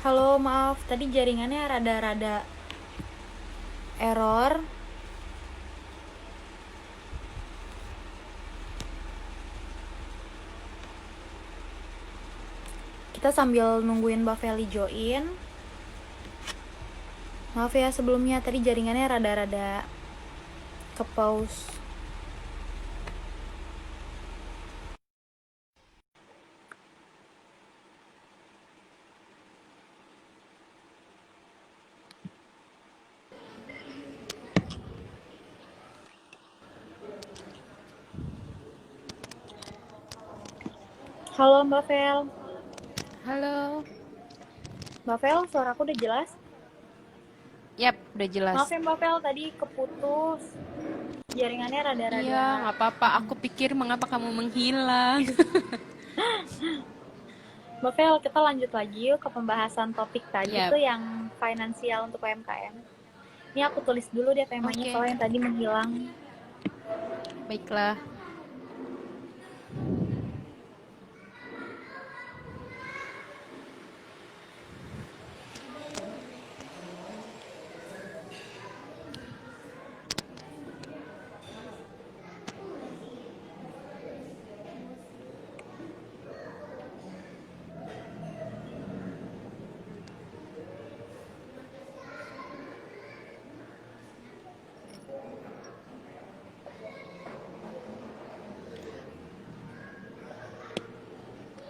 Halo, maaf, tadi jaringannya rada-rada error. Kita sambil nungguin Mbak Feli join. Maaf ya sebelumnya, tadi jaringannya rada-rada ke pause. Halo Mbak Fel. Halo. Mbak Fel, suaraku udah jelas? Yap, udah jelas. Maaf ya Mbak Fel, tadi keputus. Jaringannya Iya, rada-rada. nggak apa-apa. Aku pikir mengapa kamu menghilang. Mbak Fel, kita lanjut lagi yuk ke pembahasan topik tadi Yap, tuh yang finansial untuk UMKM. Ini aku tulis dulu deh temanya oke. soalnya yang tadi menghilang. Baiklah.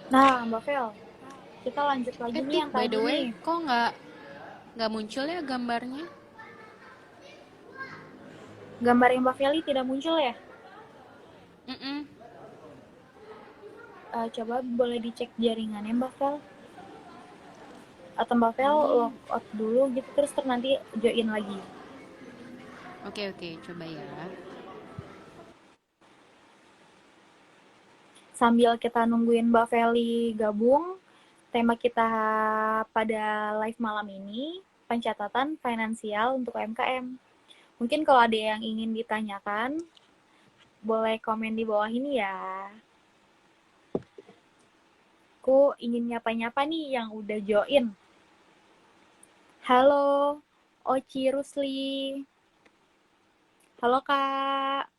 Nah, Mbak Fel, kita lanjut lagi nih Dik, yang by tadi the way, nih. kok nggak muncul ya gambarnya? Gambar yang Mbak Feli tidak muncul ya? Mm-mm. Coba boleh dicek jaringannya Mbak Fel. Atau Mbak Fel Ini, log out dulu gitu terus nanti join lagi. oke, coba ya. Sambil kita nungguin Mbak Feli gabung, tema kita pada live malam ini pencatatan finansial untuk UMKM. Mungkin kalau ada yang ingin ditanyakan, boleh komen di bawah ini ya. Aku ingin nyapa-nyapa nih yang udah join. Halo, Oci Rusli. Halo Kak.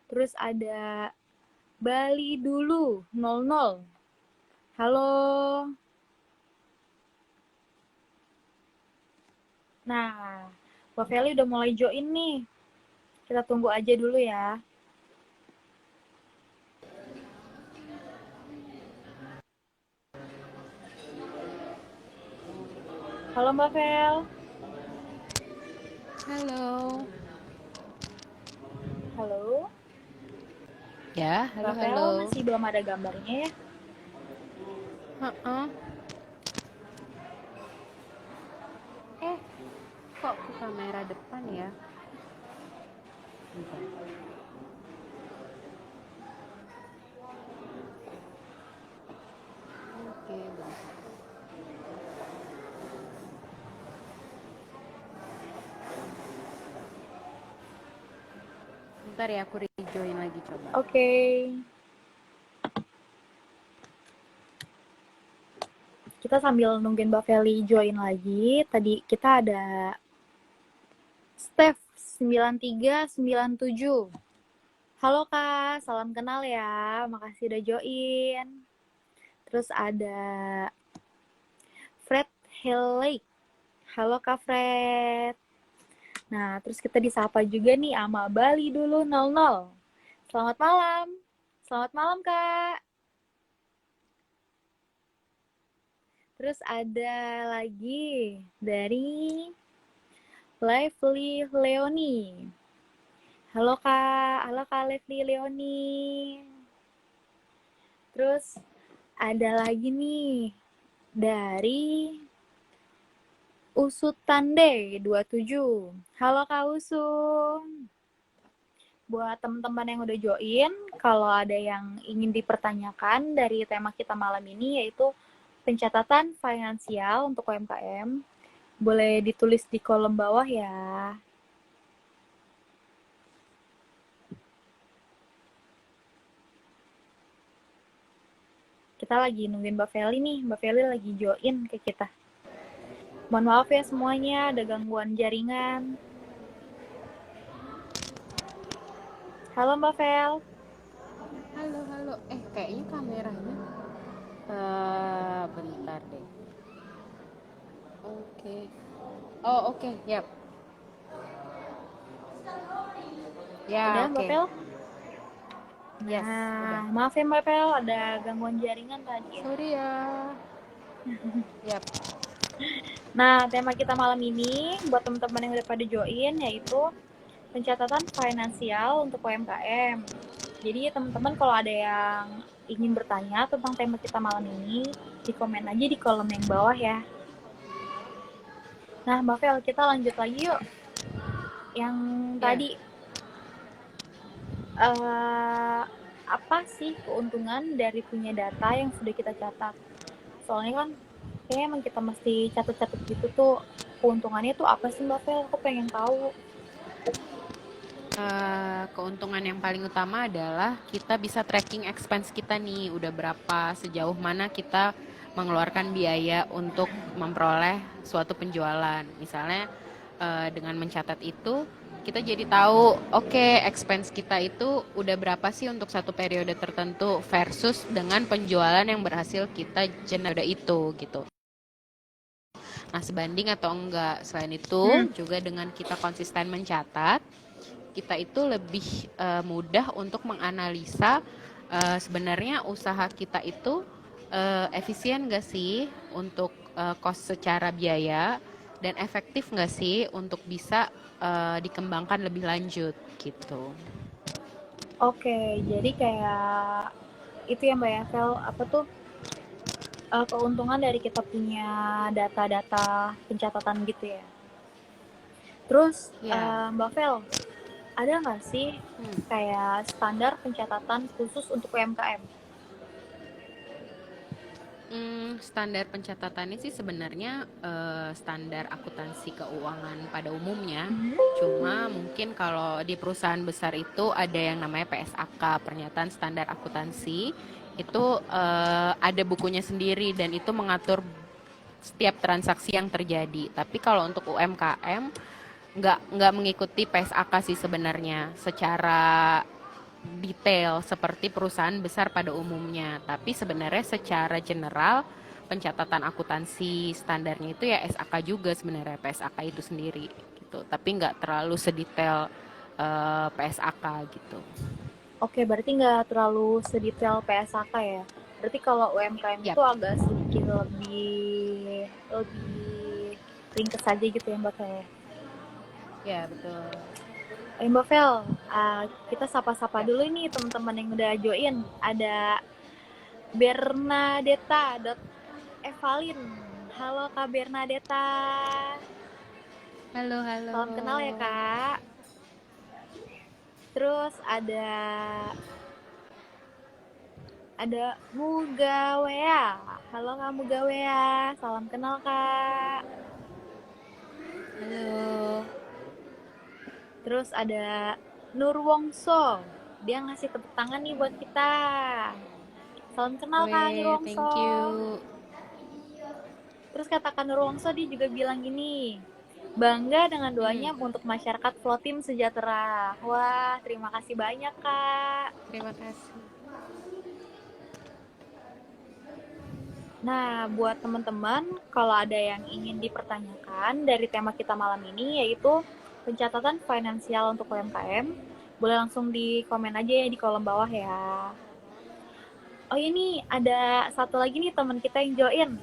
Terus ada Bali dulu 00. Halo. Nah, Mbak Feli udah mulai join nih. Kita tunggu aja dulu ya. Halo Mbak Fel. Halo. Halo. Ya, halo, Mbak Fel halo. masih belum ada gambarnya ya? Heeh. Eh, kok ke kamera depan ya? Bentar. Oke, bentar. Bentar ya, aku rejoin lagi coba. Oke. Kita sambil nungguin Mbak Feli join lagi. Tadi kita ada Steph 9397. Halo Kak, salam kenal ya. Makasih udah join. Terus ada Fred Helake. Halo Kak Fred. Nah, terus kita disapa juga nih sama Bali dulu 00. Selamat malam. Selamat malam Kak. Terus ada lagi dari Lively Leoni. Halo Kak Lively Leoni. Terus ada lagi nih dari Usutande 27. Halo Kak Usung. Buat teman-teman yang udah join, kalau ada yang ingin dipertanyakan dari tema kita malam ini yaitu pencatatan finansial untuk UMKM, boleh ditulis di kolom bawah ya. Kita lagi nungguin Mbak Feli nih, Mbak Feli lagi join ke kita. Mohon maaf ya semuanya, ada gangguan jaringan. Halo Mbak Vel. Halo, halo. Kayaknya kameranya. Bentar deh. Oke. Oh, oke. Yap. Ya, Udah Mbak oke. Vel? Yes, udah. Nah, maaf ya Mbak Vel, ada gangguan jaringan tadi. Sorry ya. Yap. Nah, tema kita malam ini buat teman-teman yang udah pada join yaitu pencatatan finansial untuk UMKM. Jadi teman-teman kalau ada yang ingin bertanya tentang tema kita malam ini, di komen aja di kolom yang bawah ya. Nah, Mbak Vel, kita lanjut lagi yuk. Yang Ya. tadi, apa sih keuntungan dari punya data yang sudah kita catat? Soalnya kan kayaknya emang kita mesti catat-catat gitu tuh, keuntungannya tuh apa sih Mbak Vel? Aku pengen tahu. Keuntungan yang paling utama adalah kita bisa tracking expense kita nih, udah berapa, sejauh mana kita mengeluarkan biaya untuk memperoleh suatu penjualan. Misalnya dengan mencatat itu, kita jadi tahu, oke, expense kita itu udah berapa sih untuk satu periode tertentu versus dengan penjualan yang berhasil kita generate itu gitu. Nah, sebanding atau enggak. Selain itu, juga dengan kita konsisten mencatat, kita itu lebih mudah untuk menganalisa sebenarnya usaha kita itu efisien nggak sih untuk cost secara biaya dan efektif nggak sih untuk bisa dikembangkan lebih lanjut gitu. Oke, jadi kayak itu ya Mbak ya, Vel, apa tuh keuntungan dari kita punya data-data pencatatan gitu ya. Terus Ya, Mbak Vel, ada nggak sih kayak standar pencatatan khusus untuk UMKM? Standar pencatatannya sih sebenarnya standar akuntansi keuangan pada umumnya. Cuma mungkin kalau di perusahaan besar itu ada yang namanya PSAK, Pernyataan Standar Akuntansi. Itu ada bukunya sendiri dan itu mengatur setiap transaksi yang terjadi. Tapi kalau untuk UMKM nggak mengikuti PSAK sih sebenarnya secara detail seperti perusahaan besar pada umumnya. Tapi sebenarnya secara general pencatatan akuntansi standarnya itu ya SAK juga sebenarnya, PSAK itu sendiri gitu. Tapi nggak terlalu sedetail PSAK gitu. Oke, berarti nggak terlalu sedetail PSAK ya. Berarti kalau UMKM Yap, itu agak sedikit lebih ringkes aja gitu ya Mbak Vel. ya betul. Mbak Vel, kita sapa-sapa Yap. dulu nih teman-teman yang udah join. Ada Bernadetta Evalin. Halo Kak Bernadetta. Halo, halo. Salam kenal ya Kak. Terus ada Mugawea. Halo Kak Mugawea. Salam kenal Kak. Halo. Terus ada Nurwongso. Dia ngasih tepuk tangan nih buat kita. Salam kenal Kak Weh, Nurwongso. thank you. Terus kata Kak Nurwongso dia juga bilang gini, bangga dengan doanya untuk masyarakat Flotim sejahtera. Wah, terima kasih banyak Kak. Terima kasih. Nah, buat teman-teman, kalau ada yang ingin dipertanyakan dari tema kita malam ini, yaitu pencatatan finansial untuk UMKM, boleh langsung di komen aja ya di kolom bawah ya. Oh ini ada satu lagi nih teman kita yang join.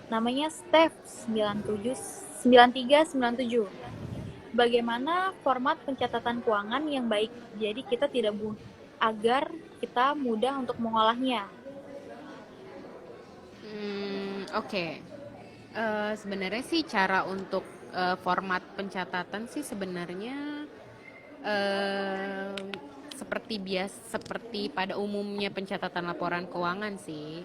Namanya Steph 9397. Bagaimana format pencatatan keuangan yang baik? Jadi kita tidak agar kita mudah untuk mengolahnya. Oke. Sebenarnya sih cara untuk format pencatatan sih sebenarnya eh, seperti pada umumnya pencatatan laporan keuangan sih.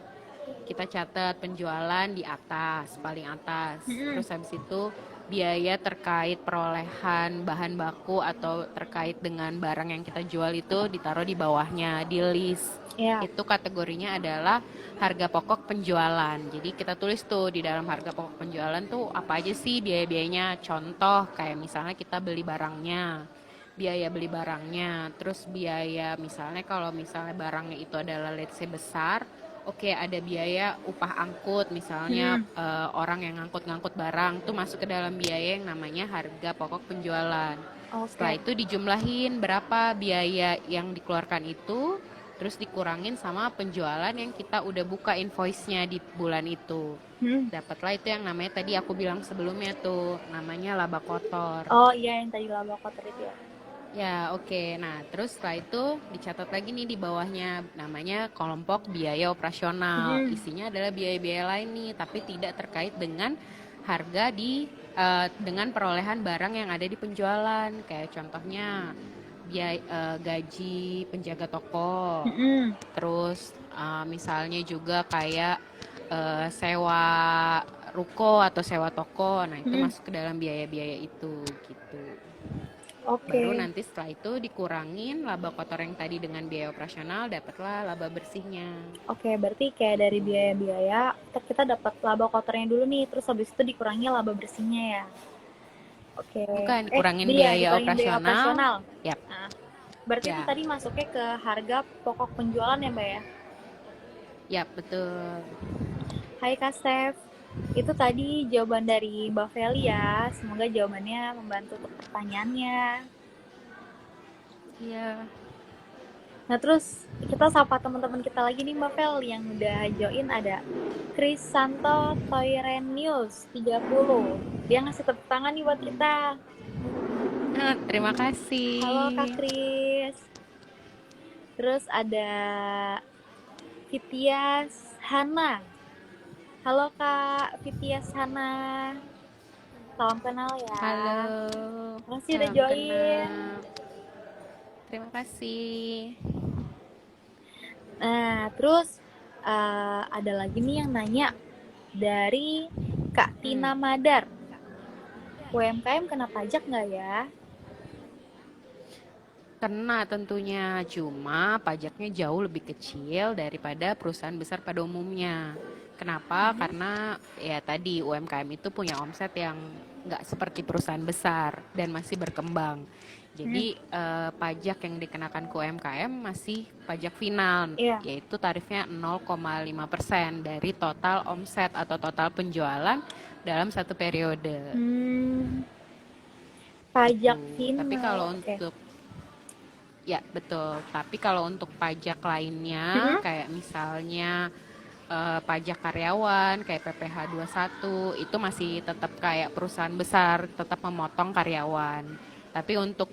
Kita catat penjualan di atas, paling atas. Terus habis itu biaya terkait perolehan bahan baku atau terkait dengan barang yang kita jual itu ditaruh di bawahnya, di list. Ya. Itu kategorinya adalah harga pokok penjualan. Jadi kita tulis tuh di dalam harga pokok penjualan tuh apa aja sih biaya-biayanya. Contoh kayak misalnya kita beli barangnya, biaya beli barangnya, terus biaya misalnya kalau misalnya barangnya itu adalah let's say besar, oke, ada biaya upah angkut misalnya orang yang ngangkut-ngangkut barang tuh masuk ke dalam biaya yang namanya harga pokok penjualan. Setelah Oke. itu dijumlahin berapa biaya yang dikeluarkan itu, terus dikurangin sama penjualan yang kita udah buka invoice-nya di bulan itu. Dapatlah itu yang namanya tadi aku bilang sebelumnya tuh, namanya laba kotor. Oh iya, yang tadi laba kotor itu ya. Ya, oke. Nah, terus setelah itu dicatat lagi nih di bawahnya, namanya kelompok biaya operasional. Isinya adalah biaya-biaya lain nih, tapi tidak terkait dengan harga dengan perolehan barang yang ada di penjualan. Kayak contohnya biaya gaji penjaga toko. Terus misalnya juga kayak sewa ruko atau sewa toko. Nah, itu masuk ke dalam biaya-biaya itu gitu. Baru nanti setelah itu dikurangin laba kotor yang tadi dengan biaya operasional, dapatlah laba bersihnya. Oke, berarti kayak dari biaya-biaya kita dapat laba kotornya dulu nih, terus habis itu dikurangi laba bersihnya ya. Oke. Bukan, dikurangin Dikurangin biaya operasional. operasional. Yap. Nah, berarti Ya. itu tadi masuknya ke harga pokok penjualan ya, Mbak ya? Yap, betul. Hai Kak Steph. Itu tadi jawaban dari Mbak Feli ya. Semoga jawabannya membantu untuk pertanyaannya. Iya. Nah terus kita sapa teman-teman kita lagi nih Mbak Fel yang udah join. Ada Krisanto Toirenius 30. Dia ngasih tepuk tangan nih buat kita. Terima kasih. Halo Kak Kris. Terus ada Fitias Hana. Halo Kak Fitias Hana. Salam kenal ya. Halo. Makasih udah join. Terima kasih. Nah, terus ada lagi nih yang nanya dari Kak Tina Madar. UMKM kena pajak nggak ya? Kena tentunya, cuma pajaknya jauh lebih kecil daripada perusahaan besar pada umumnya. Kenapa? Karena ya tadi UMKM itu punya omset yang nggak seperti perusahaan besar dan masih berkembang. Jadi pajak yang dikenakan ke UMKM masih pajak final, yaitu tarifnya 0,5% dari total omset atau total penjualan dalam satu periode. Pajak final. Tapi kalau untuk ya betul, tapi kalau untuk pajak lainnya kayak misalnya pajak karyawan kayak PPh 21 itu masih tetap kayak perusahaan besar tetap memotong karyawan. Tapi untuk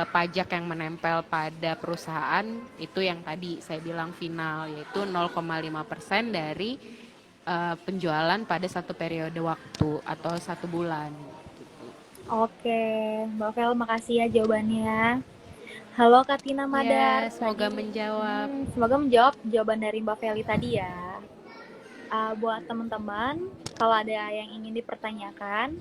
pajak yang menempel pada perusahaan itu yang tadi saya bilang final, yaitu 0,5% dari penjualan pada satu periode waktu atau 1 bulan. Oke, Mbak Vel makasih ya jawabannya. Halo Kak Tina Madar. Ya, semoga menjawab. Semoga menjawab jawaban dari Mbak Feli tadi ya. Buat teman-teman, kalau ada yang ingin dipertanyakan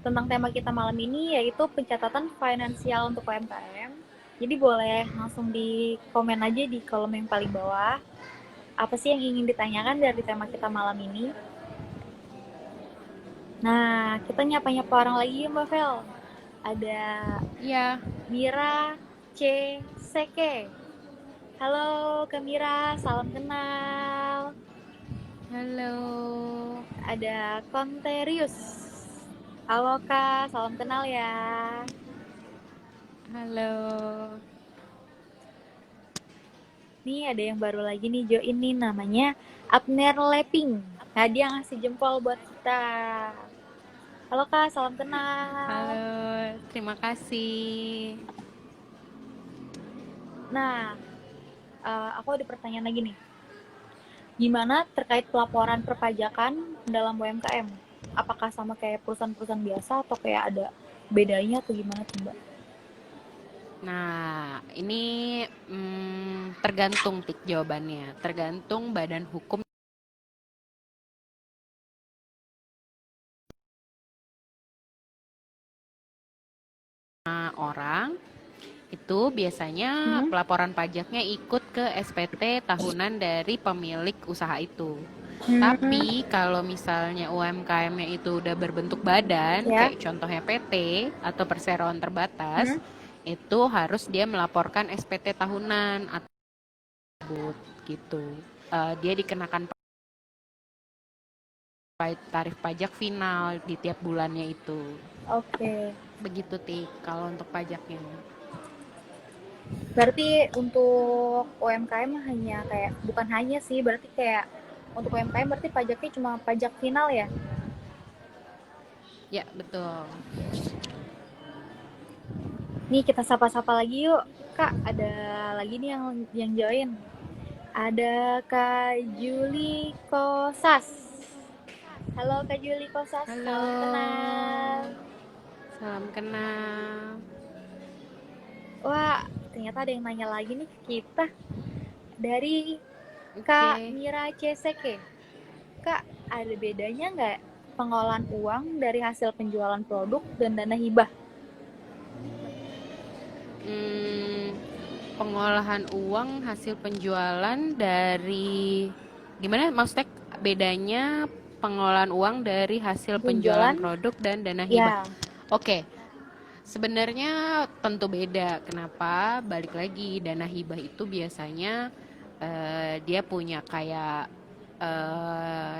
tentang tema kita malam ini, yaitu pencatatan finansial untuk UMKM, jadi boleh langsung di komen aja di kolom yang paling bawah. Apa sih yang ingin ditanyakan dari tema kita malam ini? Nah, kita nyapa-nyapa orang lagi ya Mbak Fel. Ada Mira C. Seke. Halo Kak Mira, salam kenal. Halo. Ada Konterius. Halo Kak, salam kenal ya. Halo. Nih ada yang baru lagi nih join nih, namanya Abner Leping. Nah dia ngasih jempol buat kita. Halo Kak, salam kenal. Halo, terima kasih. Nah, aku ada pertanyaan lagi nih. Gimana terkait pelaporan perpajakan dalam UMKM? Apakah sama kayak perusahaan-perusahaan biasa atau kayak ada bedanya atau gimana tuh Mbak? Nah, ini tergantung jawabannya. Tergantung badan hukum orang, itu biasanya Hmm? pelaporan pajaknya ikut ke SPT tahunan dari pemilik usaha itu. Hmm, Tapi kalau misalnya UMKM-nya itu udah berbentuk badan, ya. kayak contohnya PT atau perseroan terbatas, Hmm? itu harus dia melaporkan SPT tahunan atau gitu. Dia dikenakan tarif pajak final di tiap bulannya itu. Oke. Begitu Tik, kalau untuk pajaknya. Berarti untuk UMKM hanya kayak, bukan hanya sih, berarti kayak untuk UMKM berarti pajaknya cuma pajak final ya? Ya, betul. Nih kita sapa-sapa lagi yuk. Kak, ada lagi nih yang join. Ada Kak Juli Kosas. Halo Kak Juli Kosas, Halo, salam kenal. salam kenal. Wah, ternyata ada yang nanya lagi nih ke kita. Dari Kak Oke. Mira Ceseke. Kak, ada bedanya nggak pengolahan uang dari hasil penjualan produk dan dana hibah? Hmm, pengolahan uang hasil penjualan dari gimana? Maksudnya bedanya pengolahan uang dari hasil penjualan Penjualan, produk dan dana hibah. ya, Oke, sebenarnya tentu beda. Kenapa? Balik lagi, dana hibah itu biasanya dia punya kayak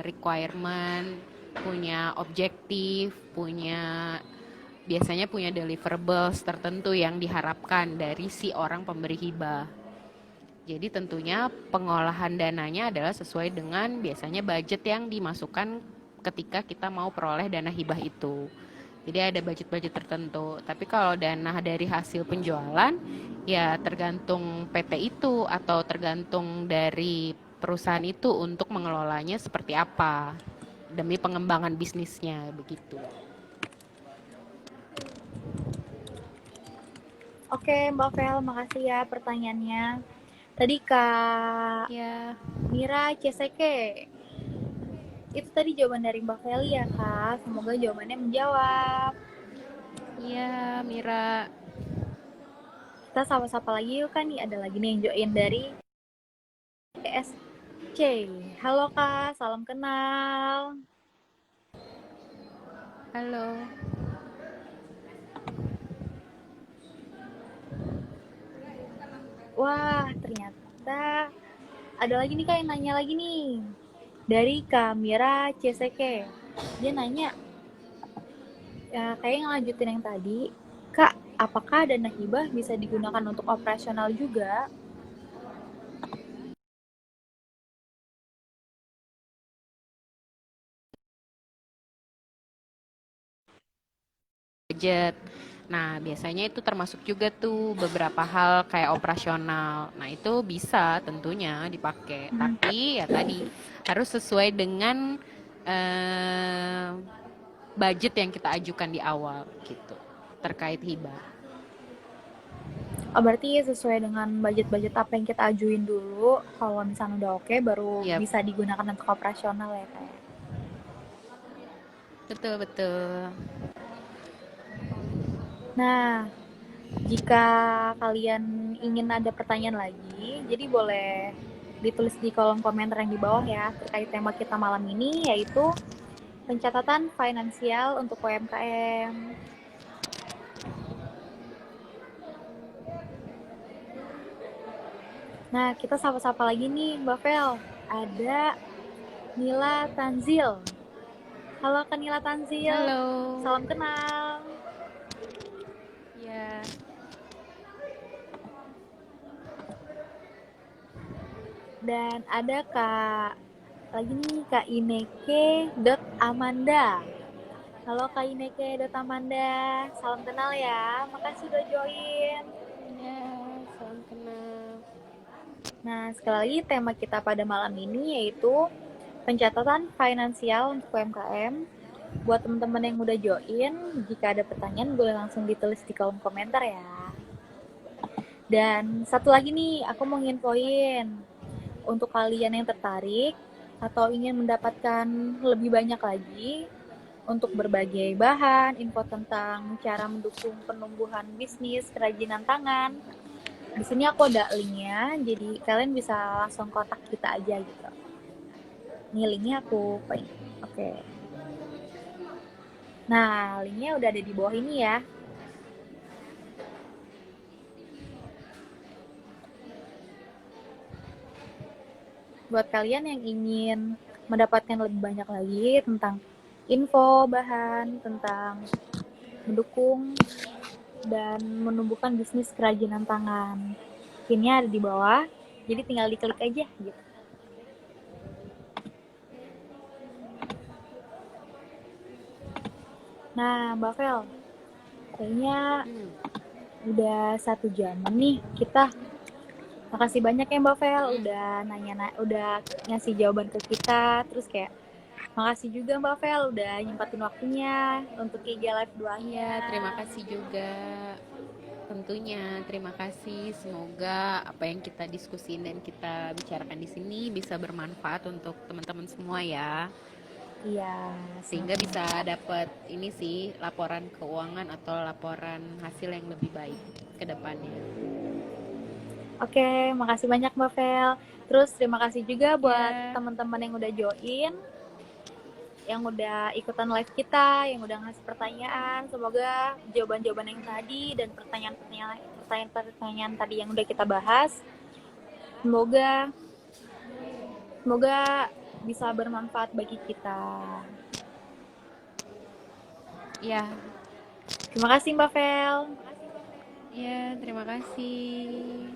requirement, punya objektif, biasanya punya deliverables tertentu yang diharapkan dari si orang pemberi hibah. Jadi tentunya pengolahan dananya adalah sesuai dengan biasanya budget yang dimasukkan ketika kita mau peroleh dana hibah itu. Jadi ada budget-budget tertentu. Tapi kalau dana dari hasil penjualan, ya tergantung PT itu atau tergantung dari perusahaan itu untuk mengelolanya seperti apa demi pengembangan bisnisnya begitu. oke Mbak Vel, makasih ya pertanyaannya. Tadi Kak Ya, Mira Ceseke, itu tadi jawaban dari Mbak Feli ya Kak. Semoga jawabannya menjawab. iya Mira. Kita sapa-sapa lagi yuk kan nih. Ada lagi nih yang join dari ESC. Halo Kak, salam kenal. Halo. Wah, ternyata ada lagi nih Kak yang nanya lagi nih. Dari Kamira CSK. Dia nanya, ya, kayak yang lanjutin yang tadi. Kak, apakah dana hibah bisa digunakan untuk operasional juga? Budget. Nah, biasanya itu termasuk juga tuh beberapa hal kayak operasional. Nah, itu bisa tentunya dipakai. Hmm. Tapi ya tadi harus sesuai dengan eh, budget yang kita ajukan di awal gitu terkait hibah. Oh, berarti sesuai dengan budget-budget apa yang kita ajuin dulu. Kalau misalnya udah oke, baru Ya, bisa digunakan untuk operasional ya kayak. betul betul. Nah, jika kalian ingin ada pertanyaan lagi, jadi boleh ditulis di kolom komentar yang di bawah ya terkait tema kita malam ini, yaitu pencatatan finansial untuk UMKM. Nah, kita sapa-sapa lagi nih Mbak Vel. Ada Nila Tanzil. Halo Kak Nila Tanzil, Halo. salam kenal. Ya. Dan ada Kak lagi nih Kak Ineke dot Amanda. Halo Kak Ineke dot Amanda, salam kenal ya. Makasih udah join. Ya, salam kenal. Nah, sekali lagi tema kita pada malam ini yaitu pencatatan finansial untuk UMKM. Buat teman-teman yang udah join, jika ada pertanyaan boleh langsung ditulis di kolom komentar ya. Dan satu lagi nih, aku mau nginfoin untuk kalian yang tertarik atau ingin mendapatkan lebih banyak lagi untuk berbagai bahan, info tentang cara mendukung penumbuhan bisnis kerajinan tangan. Di sini aku ada linknya, jadi kalian bisa langsung kontak kita aja gitu. Ini linknya aku paint. Oke. Nah, linknya udah ada di bawah ini ya. Buat kalian yang ingin mendapatkan lebih banyak lagi tentang info, bahan, tentang mendukung dan menumbuhkan bisnis kerajinan tangan. Linknya ada di bawah, jadi tinggal diklik aja gitu. Nah, Mbak Vel, kayaknya udah 1 jam nih kita. Makasih banyak ya Mbak Vel udah udah ngasih jawaban ke kita. Terus kayak makasih juga Mbak Vel udah nyempatin waktunya untuk IG Live 2-nya. Ya, terima kasih juga. Tentunya terima kasih. Semoga apa yang kita diskusin dan kita bicarakan di sini bisa bermanfaat untuk teman-teman semua ya. Iya. Sehingga bisa dapat ini sih laporan keuangan atau laporan hasil yang lebih baik ke depannya. Oke, makasih banyak Mbak Vel. Terus terima kasih juga buat Ya. teman-teman yang udah join, yang udah ikutan live kita, yang udah ngasih pertanyaan. Semoga jawaban-jawaban yang tadi dan pertanyaan-pertanyaan tadi yang udah kita bahas, semoga bisa bermanfaat bagi kita. Ya. Terima kasih Mbak Vel. Ya, terima kasih.